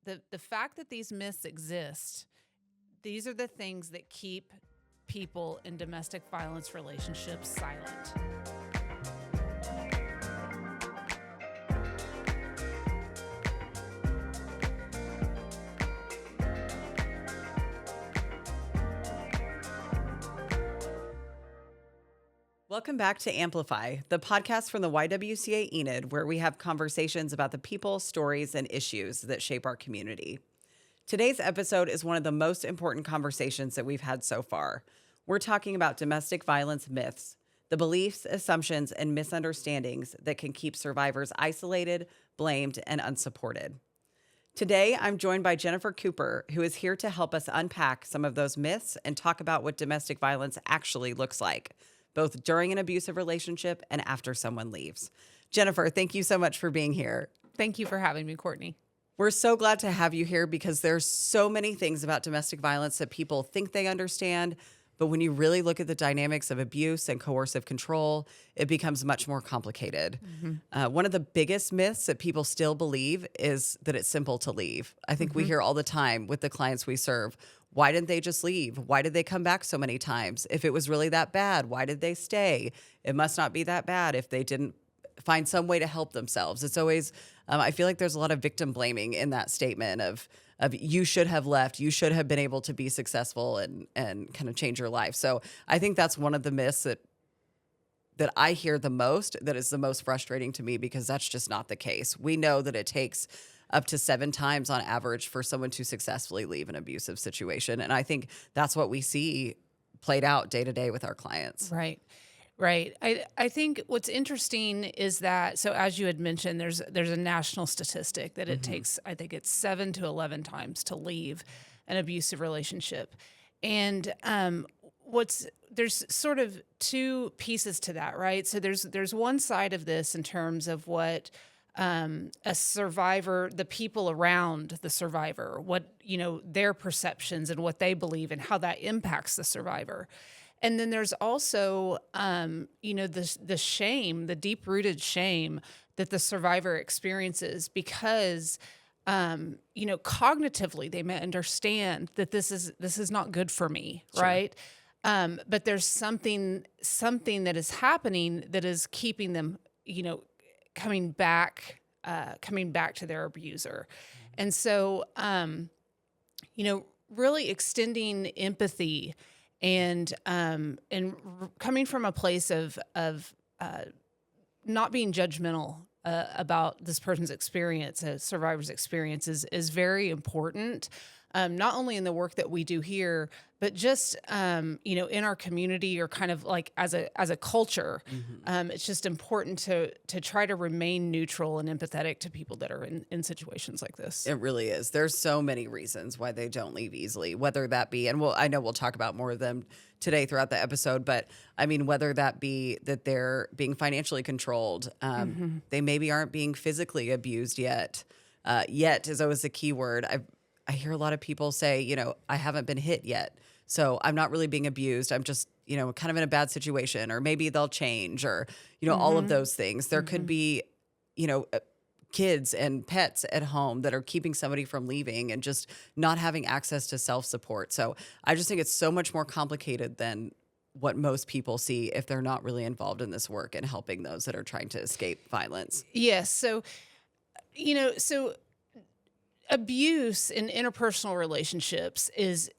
the fact that these myths exist, these are the things that keep people in domestic violence relationships silent. Welcome back to Amplify, the podcast from the YWCA Enid, where we have conversations about the people, stories, and issues that shape our community. Today's episode is one of the most important conversations that we've had so far. We're talking about domestic violence myths, the beliefs, assumptions, and misunderstandings that can keep survivors isolated, blamed, and unsupported. Today, I'm joined by Jennifer Cooper, who is here to help us unpack some of those myths and talk about what domestic violence actually looks like, both during an abusive relationship and after someone leaves. Jennifer, thank you so much for being here. Thank you for having me, Courtney. We're so glad to have you here because there's so many things about domestic violence that people think they understand, but when you really look at the dynamics of abuse and coercive control, it becomes much more complicated. One of the biggest myths that people still believe is that it's simple to leave. I think we hear all the time with the clients we serve, why didn't they just leave? Why did they come back so many times? If it was really that bad, why did they stay? It must not be that bad if they didn't find some way to help themselves. It's always, I feel like there's a lot of victim blaming in that statement of you should have left, you should have been able to be successful and kind of change your life. So I think that's one of the myths that I hear the most, that is the most frustrating to me, because that's just not the case. We know that it takes up to 7 times on average for someone to successfully leave an abusive situation. And I think that's what we see played out day to day with our clients. Right. I think what's interesting is that, so as you had mentioned, there's a national statistic that it takes, I think it's 7 to 11 times to leave an abusive relationship. And there's sort of 2 pieces to that, right? So there's one side of this in terms of what a survivor, the people around the survivor, what, their perceptions and what they believe and how that impacts the survivor. And then there's also, the shame, the deep-rooted shame that the survivor experiences because, cognitively they may understand that this is not good for me, sure, right? But there's something that is happening that is keeping them, coming back to their abuser. And so, really extending empathy and coming from a place of not being judgmental about this person's experience, a survivor's experience, is very important. Not only in the work that we do here, but just in our community, or kind of like as a culture. It's just important to try to remain neutral and empathetic to people that are in situations like this. It really is. There's so many reasons why they don't leave easily, whether that be, and I know we'll talk about more of them today throughout the episode, but I mean, whether that be that they're being financially controlled, they maybe aren't being physically abused yet. Yet is always a key word. I hear a lot of people say, I haven't been hit yet, so I'm not really being abused. I'm just, kind of in a bad situation, or maybe they'll change, or, all of those things. There could be, kids and pets at home that are keeping somebody from leaving and just not having access to self-support. So I just think it's so much more complicated than what most people see if they're not really involved in this work and helping those that are trying to escape violence. Yes. So, abuse in interpersonal relationships is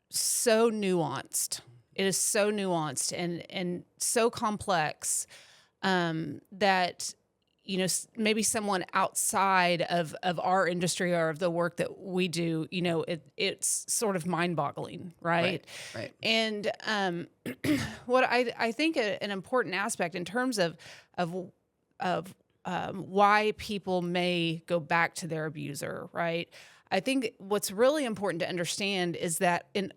so nuanced. It is so nuanced and so complex that maybe someone outside of our industry or of the work that we do, it's sort of mind-boggling, right? Right. And what I think an important aspect in terms of why people may go back to their abuser, right? I think what's really important to understand is that in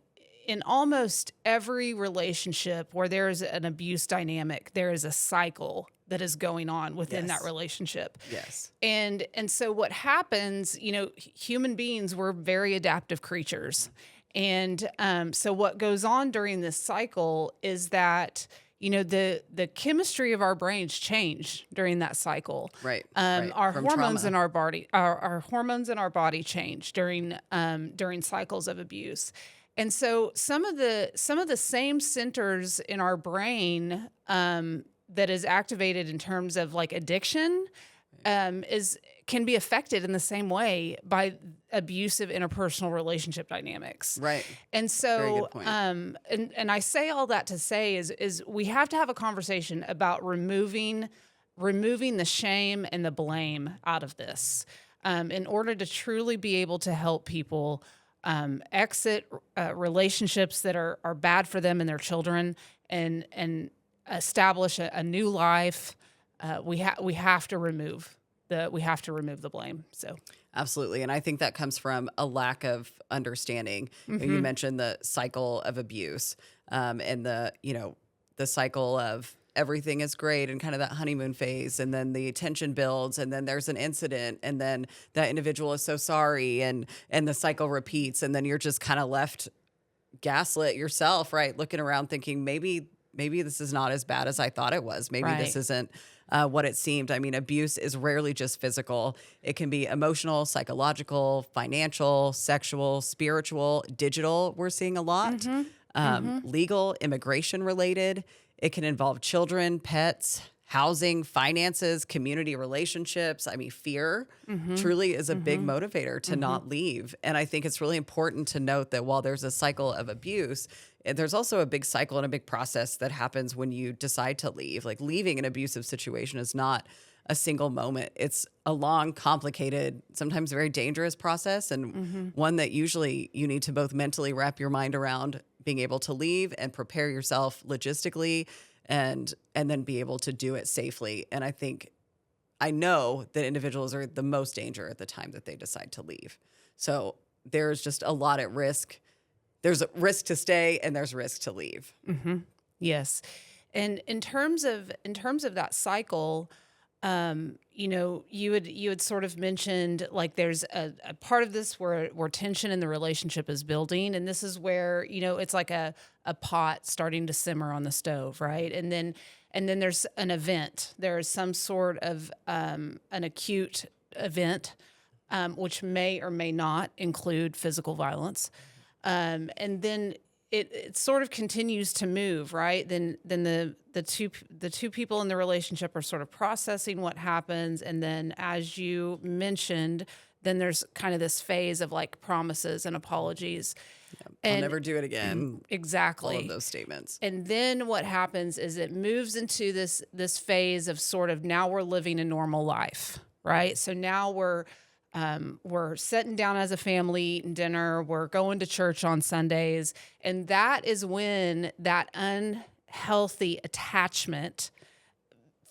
almost every relationship where there is an abuse dynamic, there is a cycle that is going on within that relationship. Yes. And so what happens, human beings, we're very adaptive creatures. And so what goes on during this cycle is that, the chemistry of our brains change during that cycle. Right. Our From hormones trauma. in our body, our hormones in our body change during cycles of abuse. And so some of the same centers in our brain that is activated in terms of like addiction can be affected in the same way by abusive interpersonal relationship dynamics. Right. And Very so, good point. and I say all that to say is we have to have a conversation about removing the shame and the blame out of this, in order to truly be able to help people exit relationships that are bad for them and their children, and establish a new life. We have to remove the blame. So. Absolutely. And I think that comes from a lack of understanding. You mentioned the cycle of abuse, and the cycle of everything is great and kind of that honeymoon phase. And then the tension builds, and then there's an incident, and then that individual is so sorry, and the cycle repeats. And then you're just kind of left gaslit yourself, right? Looking around thinking maybe this is not as bad as I thought it was. Maybe this isn't what it seemed. I mean, abuse is rarely just physical. It can be emotional, psychological, financial, sexual, spiritual, digital. We're seeing a lot. Legal, immigration related. It can involve children, pets, housing, finances, community relationships. I mean, fear truly is a big motivator to not leave. And I think it's really important to note that while there's a cycle of abuse, there's also a big cycle and a big process that happens when you decide to leave. Like, leaving an abusive situation is not a single moment. It's a long, complicated, sometimes very dangerous process, and one that usually you need to both mentally wrap your mind around being able to leave and prepare yourself logistically, and then be able to do it safely. And I know that individuals are the most danger at the time that they decide to leave. So there's just a lot at risk. There's a risk to stay, and there's risk to leave. Yes. And in terms of that cycle, you had sort of mentioned, like, there's a part of this where tension in the relationship is building. And this is where, it's like a pot starting to simmer on the stove, right? And then there's an event. There is some sort of an acute event, which may or may not include physical violence. And then it sort of continues to move, right? Then the two people in the relationship are sort of processing what happens, and then, as you mentioned, then there's kind of this phase of like promises and apologies. I'll never do it again. Exactly. All of those statements. And then what happens is it moves into this phase of sort of, now we're living a normal life, right? So now we're sitting down as a family, eating dinner, we're going to church on Sundays. And that is when that unhealthy attachment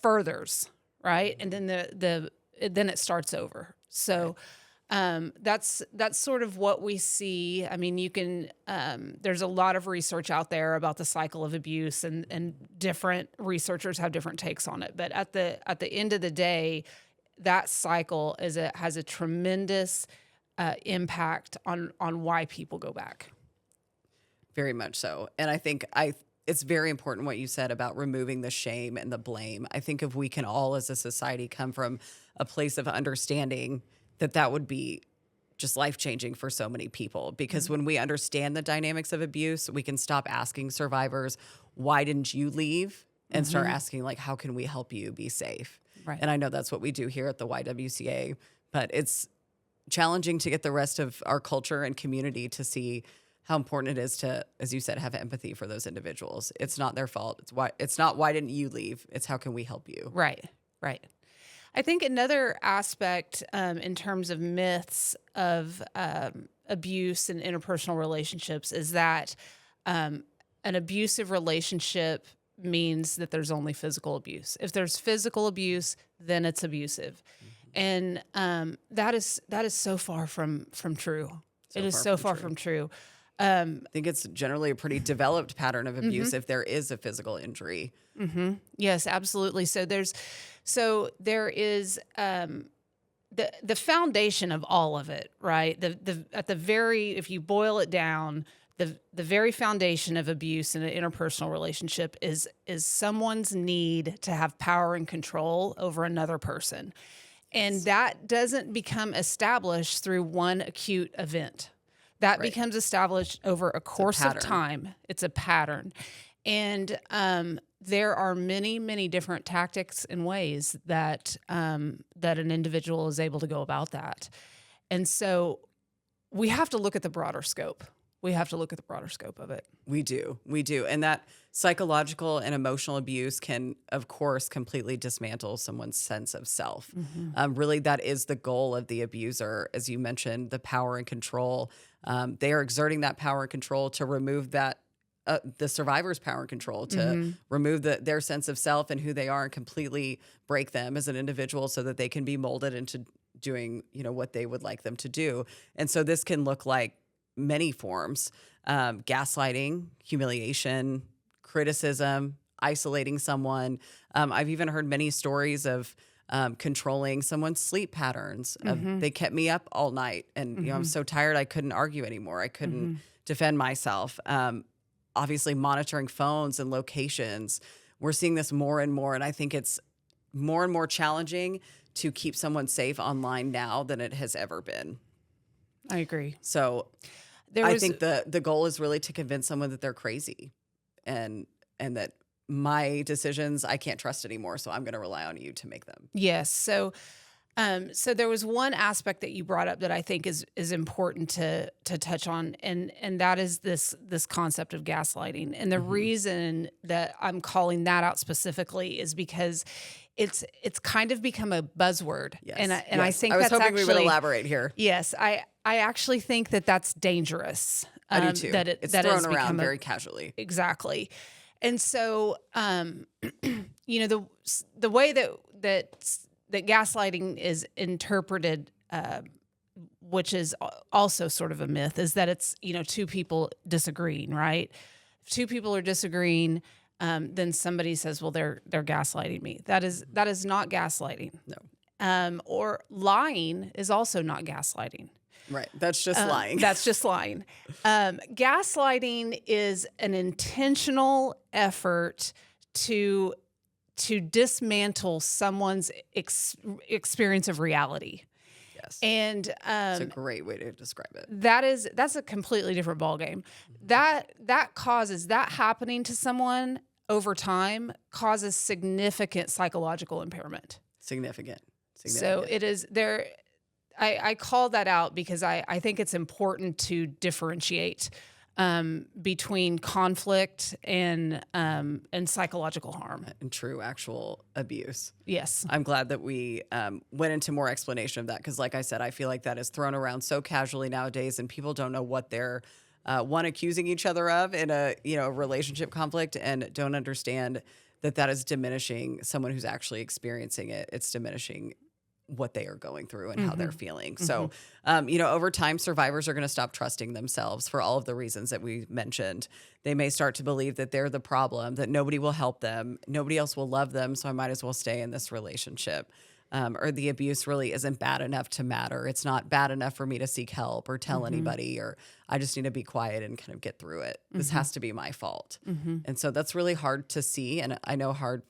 furthers, right? And then then it starts over. So that's sort of what we see. I mean, you can, there's a lot of research out there about the cycle of abuse, and different researchers have different takes on it. But at the end of the day, that cycle has a tremendous impact on why people go back. Very much so. And I think it's very important what you said about removing the shame and the blame. I think if we can all as a society come from a place of understanding, that would be just life-changing for so many people. Because when we understand the dynamics of abuse, we can stop asking survivors, why didn't you leave? And start asking, like, how can we help you be safe? Right. And I know that's what we do here at the YWCA, but it's challenging to get the rest of our culture and community to see how important it is to, as you said, have empathy for those individuals. It's not their fault. It's not why didn't you leave? It's how can we help you? Right. I think another aspect in terms of myths of abuse and interpersonal relationships is that an abusive relationship means that there's only physical abuse. If there's physical abuse, then it's abusive. And that is so far from true. It is so far from true. I think it's generally a pretty developed pattern of abuse if there is a physical injury. Yes, absolutely. So there is the foundation of all of it, right? If you boil it down, the very foundation of abuse in an interpersonal relationship is someone's need to have power and control over another person. And that doesn't become established through one acute event. That becomes established over a course of time. It's a pattern. And there are many, many different tactics and ways that that an individual is able to go about that. And so we have to look at the broader scope. We have to look at the broader scope of it. We do. And that psychological and emotional abuse can, of course, completely dismantle someone's sense of self. Really, that is the goal of the abuser. As you mentioned, the power and control. They are exerting that power and control to remove that, the survivor's power and control, to remove their sense of self and who they are and completely break them as an individual so that they can be molded into doing, what they would like them to do. And so this can look like many forms: gaslighting, humiliation, criticism, isolating someone. I've even heard many stories of controlling someone's sleep patterns. They kept me up all night, and I'm so tired I couldn't argue anymore. I couldn't defend myself. Obviously, monitoring phones and locations. We're seeing this more and more, and I think it's more and more challenging to keep someone safe online now than it has ever been. I agree. So I think the goal is really to convince someone that they're crazy and that my decisions I can't trust anymore, so I'm going to rely on you to make them. Yes. So there was one aspect that you brought up that I think is important to touch on, and that is this concept of gaslighting. And the reason that I'm calling that out specifically is because it's kind of become a buzzword. Yes. And I think I was that's hoping actually, we would elaborate here. Yes, I actually think that that's dangerous. I do too. It's thrown around very casually. Exactly. And so, the way that gaslighting is interpreted, which is also sort of a myth, is that it's, two people disagreeing, right? If two people are disagreeing, then somebody says, well, they're gaslighting me. That is not gaslighting. No. Or lying is also not gaslighting. Right. That's just lying. That's just lying. Gaslighting is an intentional effort to dismantle someone's experience of reality. Yes. And it's a great way to describe it. That's a completely different ballgame. That happening to someone over time causes significant psychological impairment. Significant. So it is there. I call that out because I think it's important to differentiate between conflict and psychological harm and true actual abuse. Yes. I'm glad that we went into more explanation of that because, like I said, I feel like that is thrown around so casually nowadays, and people don't know what they're accusing each other of in a relationship conflict, and don't understand that is diminishing someone who's actually experiencing it. It's diminishing what they are going through and how they're feeling. So, over time, survivors are going to stop trusting themselves for all of the reasons that we mentioned. They may start to believe that they're the problem, that nobody will help them, nobody else will love them, so I might as well stay in this relationship. Or the abuse really isn't bad enough to matter. It's not bad enough for me to seek help or tell anybody, or I just need to be quiet and kind of get through it. This has to be my fault. And so that's really hard to see. And I know hard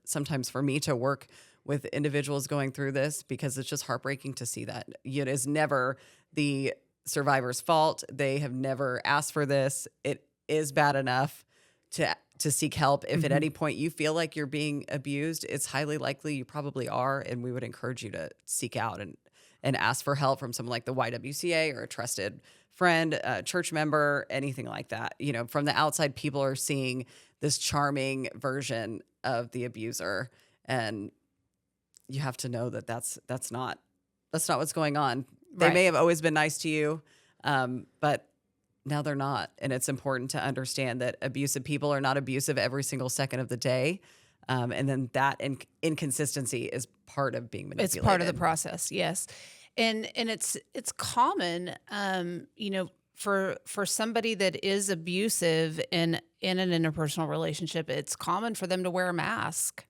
sometimes for me to work with individuals going through this, because it's just heartbreaking to see that. It is never the survivor's fault. They have never asked for this. It is bad enough to seek help. If at any point you feel like you're being abused, it's highly likely you probably are, and we would encourage you to seek out and ask for help from someone like the YWCA or a trusted friend, a church member, anything like that. From the outside, people are seeing this charming version of the abuser, and you have to know that that's not what's going on. They may have always been nice to you, but now they're not. And it's important to understand that abusive people are not abusive every single second of the day. And then that inconsistency is part of being manipulated. It's part of the process, yes. And it's common, for somebody that is abusive in an interpersonal relationship, it's common for them to wear a mask.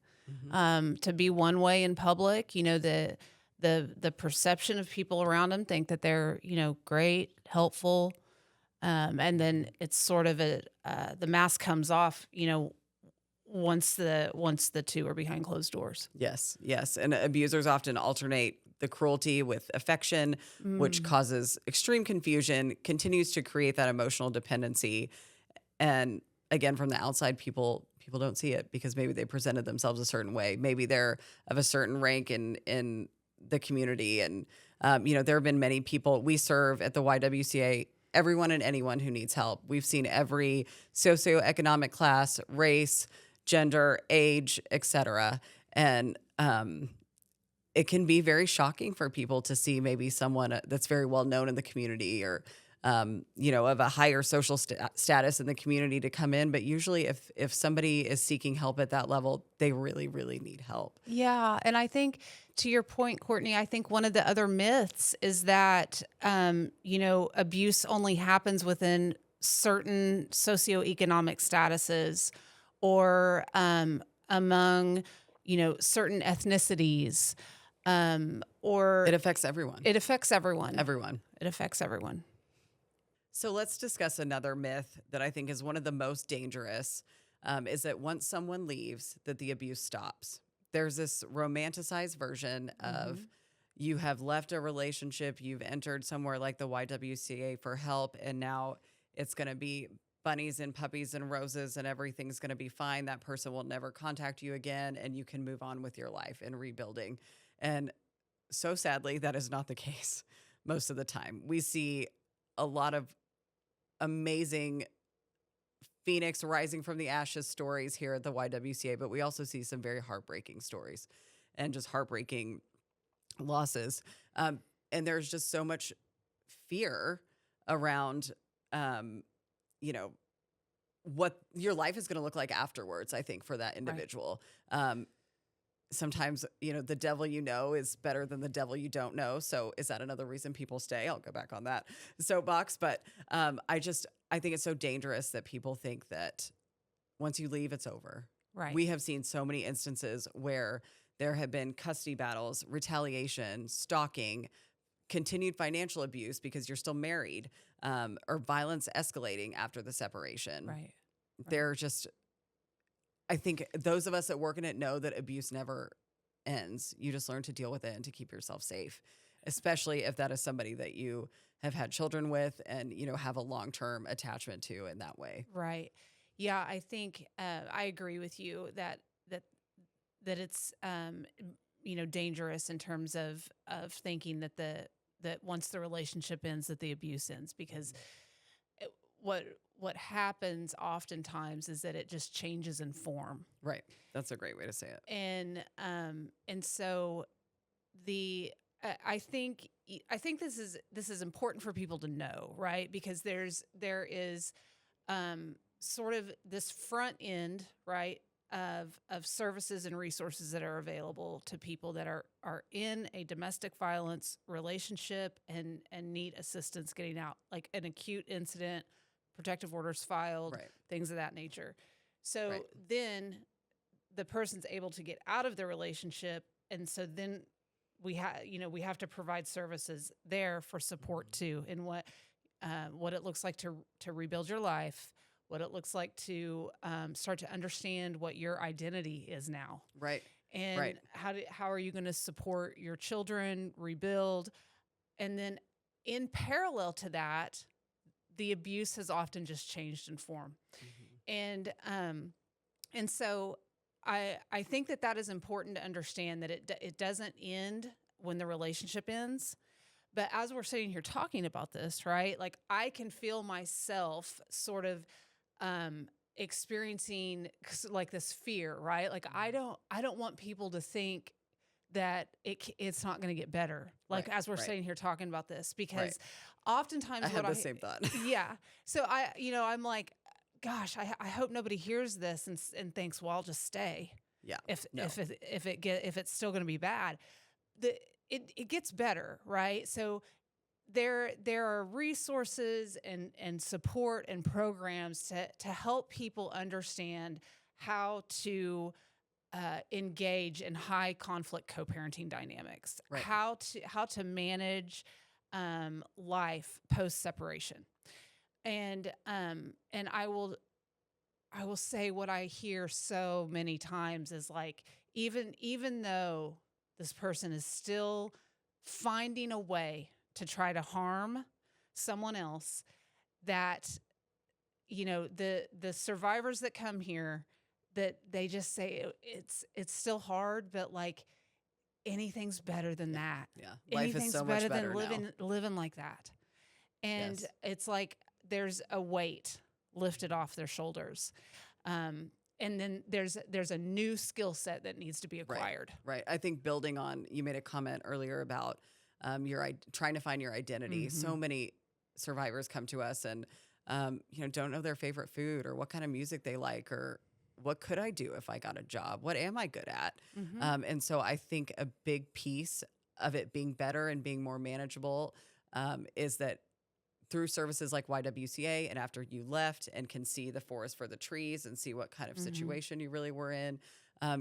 To be one way in public. The perception of people around them think that they're, great, helpful, And then it's sort of the mask comes off, once the two are behind closed doors. Yes, yes. And abusers often alternate the cruelty with affection, which causes extreme confusion, continues to create that emotional dependency. And again, from the outside, people don't see it because maybe they presented themselves a certain way. Maybe they're of a certain rank in the community. And there have been many people we serve at the YWCA. Everyone and anyone who needs help. We've seen every socioeconomic class, race, gender, age, etc. And it can be very shocking for people to see maybe someone that's very well known in the community or of a higher social status in the community to come in. But usually if somebody is seeking help at that level, they really, really need help. Yeah. And I think to your point, Courtney, I think one of the other myths is that, abuse only happens within certain socioeconomic statuses or among, certain ethnicities or It affects everyone. it affects everyone. Everyone. It affects everyone. So let's discuss another myth that I think is one of the most dangerous, is that once someone leaves, that the abuse stops. There's this romanticized version of you have left a relationship, you've entered somewhere like the YWCA for help, and now it's going to be bunnies and puppies and roses and everything's going to be fine. That person will never contact you again and you can move on with your life and rebuilding. And so sadly, that is not the case most of the time. We see a lot of amazing Phoenix rising from the ashes stories here at the YWCA, but we also see some very heartbreaking stories and just heartbreaking losses. And there's just so much fear around, what your life is going to look like afterwards, I think, for that individual. Right. Sometimes, the devil is better than the devil you don't know. So is that another reason people stay? I'll go back on that soapbox. But I think it's so dangerous that people think that once you leave, it's over. Right. We have seen so many instances where there have been custody battles, retaliation, stalking, continued financial abuse because you're still married, or violence escalating after the separation. Right. They're just... I think those of us that work in it know that abuse never ends. You just learn to deal with it and to keep yourself safe, especially if that is somebody that you have had children with and, have a long-term attachment to in that way. Right. Yeah, I think I agree with you that it's dangerous in terms of thinking that once the relationship ends that the abuse ends, because what happens oftentimes is that it just changes in form. Right. That's a great way to say it. And so I think this is important for people to know, right? Because there is sort of this front end, right, of services and resources that are available to people that are in a domestic violence relationship and need assistance getting out, like an acute incident, protective orders filed, right, things of that nature. So right, then the person's able to get out of the relationship, and so then we have to provide services there for support too, in what it looks like to rebuild your life, what it looks like to start to understand what your identity is now, right, and right, how are you going to support your children, rebuild, and then in parallel to that, the abuse has often just changed in form. And so I think that is important to understand, that it doesn't end when the relationship ends. But as we're sitting here talking about this, right, like I can feel myself sort of experiencing like this fear, right? Like I don't want people to think that it's not going to get better. Like right, as we're right, sitting here talking about this, because right. oftentimes I had the same thought. Yeah. So I'm like, gosh, I hope nobody hears this and thinks, well, I'll just stay. Yeah. If it's still going to be bad, it gets better, right? So there are resources and support and programs to help people understand how to engage in high conflict co-parenting dynamics, right, how to manage life post separation. And I will say what I hear so many times is like, even though this person is still finding a way to try to harm someone else, that, the survivors that come here, that they just say it's still hard, but like anything's better than that. Yeah. Life is Anything's so much better than better now. living like that. And Yes. it's like there's a weight lifted off their shoulders. And then there's a new skill set that needs to be acquired. Right. I think building on, you made a comment earlier about trying to find your identity. So many survivors come to us and, don't know their favorite food or what kind of music they like, or what could I do if I got a job? What am I good at? And so I think a big piece of it being better and being more manageable is that through services like YWCA, and after you left and can see the forest for the trees and see what kind of situation you really were in,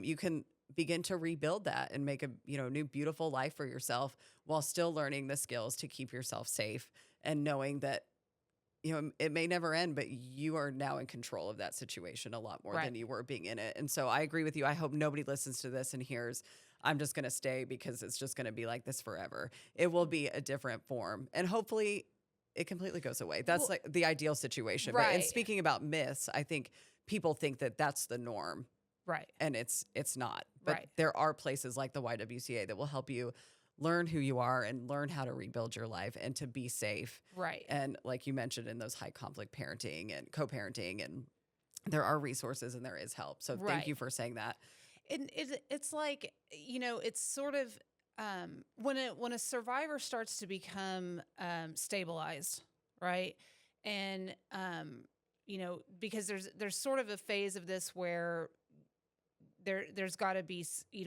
you can begin to rebuild that and make a new beautiful life for yourself while still learning the skills to keep yourself safe and knowing that it may never end, but you are now in control of that situation a lot more than you were being in it. And so I agree with you. I hope nobody listens to this and hears, I'm just going to stay because it's just going to be like this forever. It will be a different form. And hopefully it completely goes away. That's like the ideal situation. But, and speaking about myths, I think people think that that's the norm. Right. And it's not. But there are places like the YWCA that will help you learn who you are and learn how to rebuild your life and to be safe. Right. And like you mentioned in those high conflict parenting and co-parenting, and there are resources and there is help. So thank you for saying that. And it's like, it's sort of, when a survivor starts to become stabilized, right? And, because there's sort of a phase of this where there's got to be,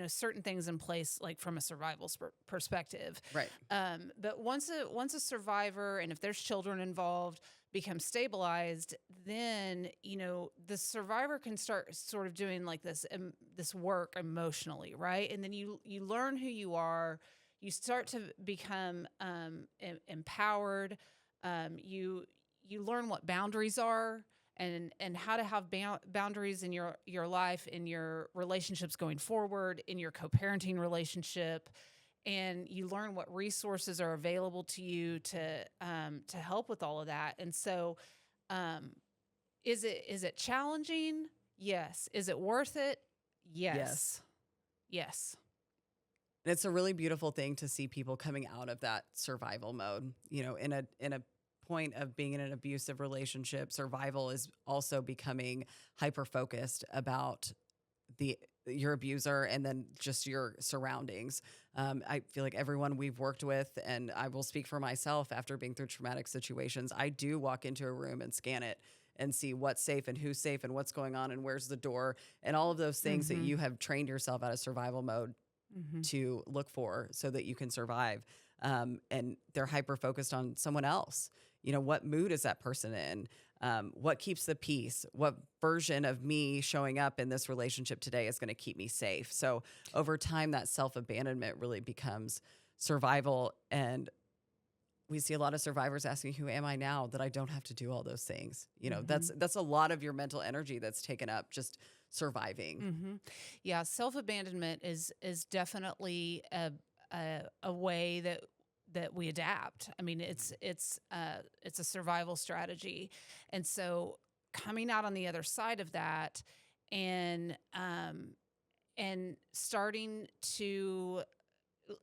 certain things in place, like from a survival perspective. Right. But once a survivor, and if there's children involved, become stabilized, then, the survivor can start sort of doing like this work emotionally. Right. And then you learn who you are, you start to become empowered. You learn what boundaries are, and how to have boundaries in your life, in your relationships going forward, in your co-parenting relationship, and you learn what resources are available to you to help with all of that. And so, is it challenging? Yes. Is it worth it? Yes. Yes. And it's a really beautiful thing to see people coming out of that survival mode, in a point of being in an abusive relationship. Survival is also becoming hyper-focused about your abuser and then just your surroundings. I feel like everyone we've worked with, and I will speak for myself after being through traumatic situations, I do walk into a room and scan it and see what's safe and who's safe and what's going on and where's the door and all of those things that you have trained yourself out of survival mode to look for so that you can survive. And they're hyper-focused on someone else. What mood is that person in? What keeps the peace? What version of me showing up in this relationship today is going to keep me safe? So over time, that self-abandonment really becomes survival. And we see a lot of survivors asking, who am I now that I don't have to do all those things? That's a lot of your mental energy that's taken up just surviving. Yeah. Self-abandonment is definitely a way that we adapt. I mean, it's a survival strategy. And so coming out on the other side of that and starting to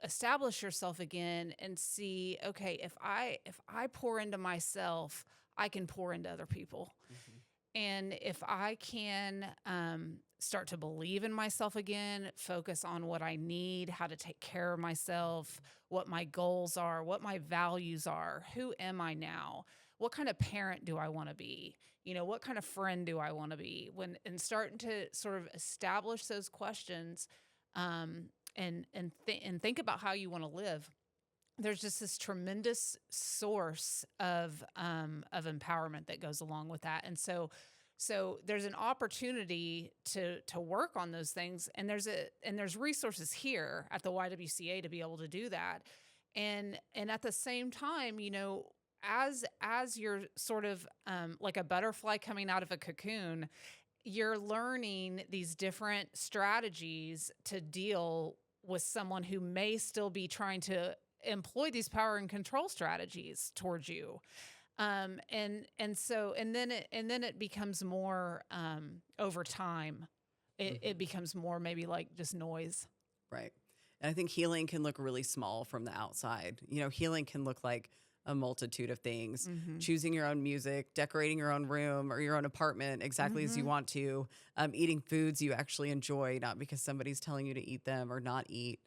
establish yourself again and see, okay, if I pour into myself, I can pour into other people. And if I can start to believe in myself again, focus on what I need, how to take care of myself, what my goals are, what my values are, who am I now? What kind of parent do I want to be? What kind of friend do I want to be? And starting to sort of establish those questions, and think about how you want to live. There's just this tremendous source of empowerment that goes along with that. And so there's an opportunity to work on those things. And there's resources here at the YWCA to be able to do that. And at the same time, as you're sort of like a butterfly coming out of a cocoon, you're learning these different strategies to deal with someone who may still be trying to employ these power and control strategies towards you. And then it becomes more over time. It becomes more maybe like just noise. Right. And I think healing can look really small from the outside. Healing can look like a multitude of things. Choosing your own music, decorating your own room or your own apartment exactly as you want to, eating foods you actually enjoy, not because somebody's telling you to eat them or not eat,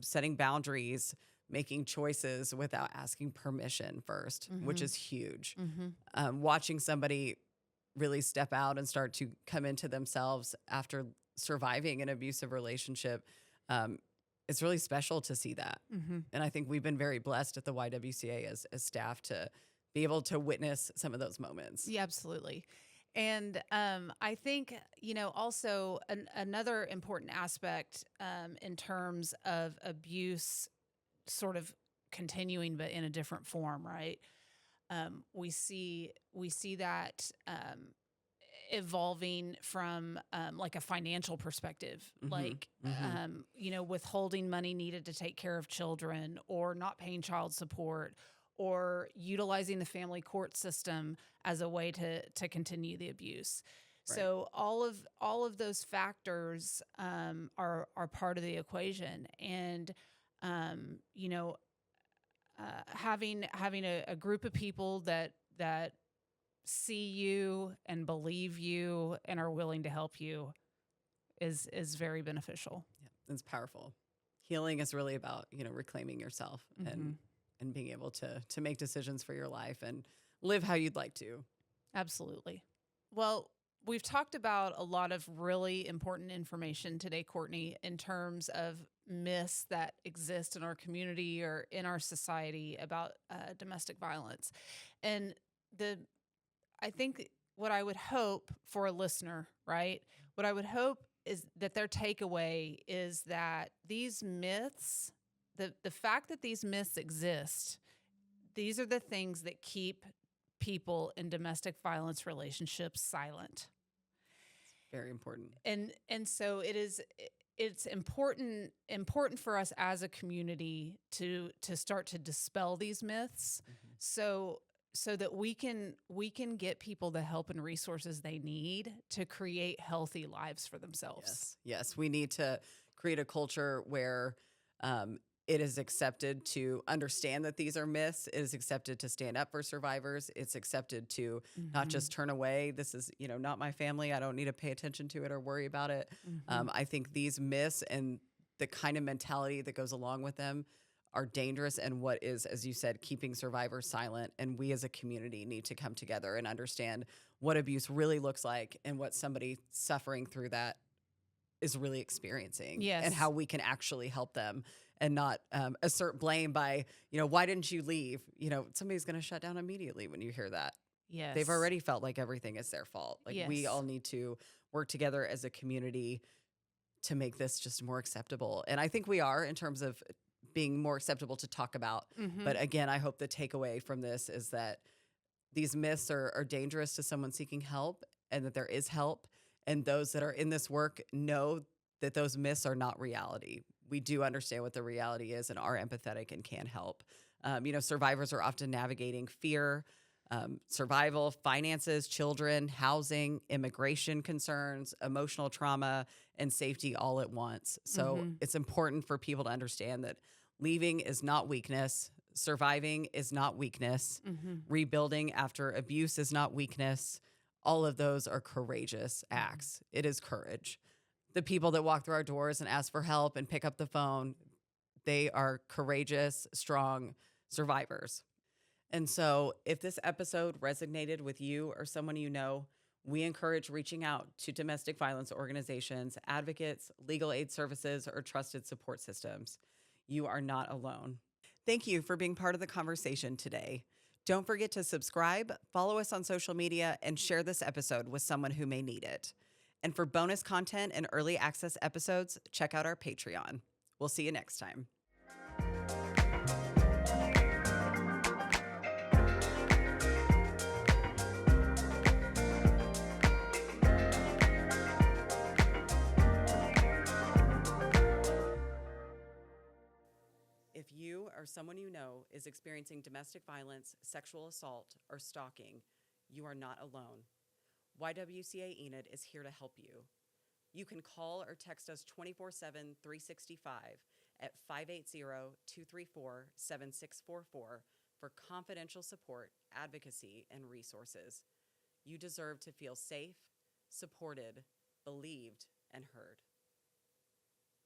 setting boundaries, making choices without asking permission first, which is huge. Watching somebody really step out and start to come into themselves after surviving an abusive relationship, it's really special to see that. And I think we've been very blessed at the YWCA as staff to be able to witness some of those moments. Yeah, absolutely. And I think, also another important aspect in terms of abuse sort of continuing, but in a different form, right? We see that evolving from like a financial perspective, like, withholding money needed to take care of children, or not paying child support, or utilizing the family court system as a way to continue the abuse. Right. So all of those factors are part of the equation. And, having a group of people that see you and believe you and are willing to help you is very beneficial. Yeah, it's powerful. Healing is really about, reclaiming yourself and being able to make decisions for your life and live how you'd like to. Absolutely. Well, we've talked about a lot of really important information today, Courtney, in terms of myths that exist in our community or in our society about domestic violence. And I think what I would hope for a listener, right? What I would hope is that their takeaway is that these myths, the fact that these myths exist, these are the things that keep people in domestic violence relationships silent. Very important. And so it's important for us as a community to start to dispel these myths, so that we can get people the help and resources they need to create healthy lives for themselves. Yes. We need to create a culture where it is accepted to understand that these are myths. It is accepted to stand up for survivors. It's accepted to not just turn away. This is, not my family. I don't need to pay attention to it or worry about it. I think these myths and the kind of mentality that goes along with them are dangerous, and what is, as you said, keeping survivors silent. And we as a community need to come together and understand what abuse really looks like and what somebody suffering through that is really experiencing. Yes. And how we can actually help them and not assert blame by, why didn't you leave? Somebody's going to shut down immediately when you hear that. Yes. They've already felt like everything is their fault. Like, we all need to work together as a community to make this just more acceptable. And I think we are, in terms of being more acceptable to talk about. But again, I hope the takeaway from this is that these myths are dangerous to someone seeking help, and that there is help. And those that are in this work know that those myths are not reality. We do understand what the reality is and are empathetic and can help. Survivors are often navigating fear, survival, finances, children, housing, immigration concerns, emotional trauma, and safety all at once. So it's important for people to understand that leaving is not weakness. Surviving is not weakness. Rebuilding after abuse is not weakness. All of those are courageous acts. It is courage. The people that walk through our doors and ask for help and pick up the phone, they are courageous, strong survivors. And so if this episode resonated with you or someone you know, we encourage reaching out to domestic violence organizations, advocates, legal aid services, or trusted support systems. You are not alone. Thank you for being part of the conversation today. Don't forget to subscribe, follow us on social media, and share this episode with someone who may need it. And for bonus content and early access episodes, check out our Patreon. We'll see you next time. someone you know is experiencing domestic violence, sexual assault, or stalking, you are not alone. YWCA Enid is here to help you. You can call or text us 24/7, 365 at 580-234-7644 for confidential support, advocacy, and resources. You deserve to feel safe, supported, believed, and heard.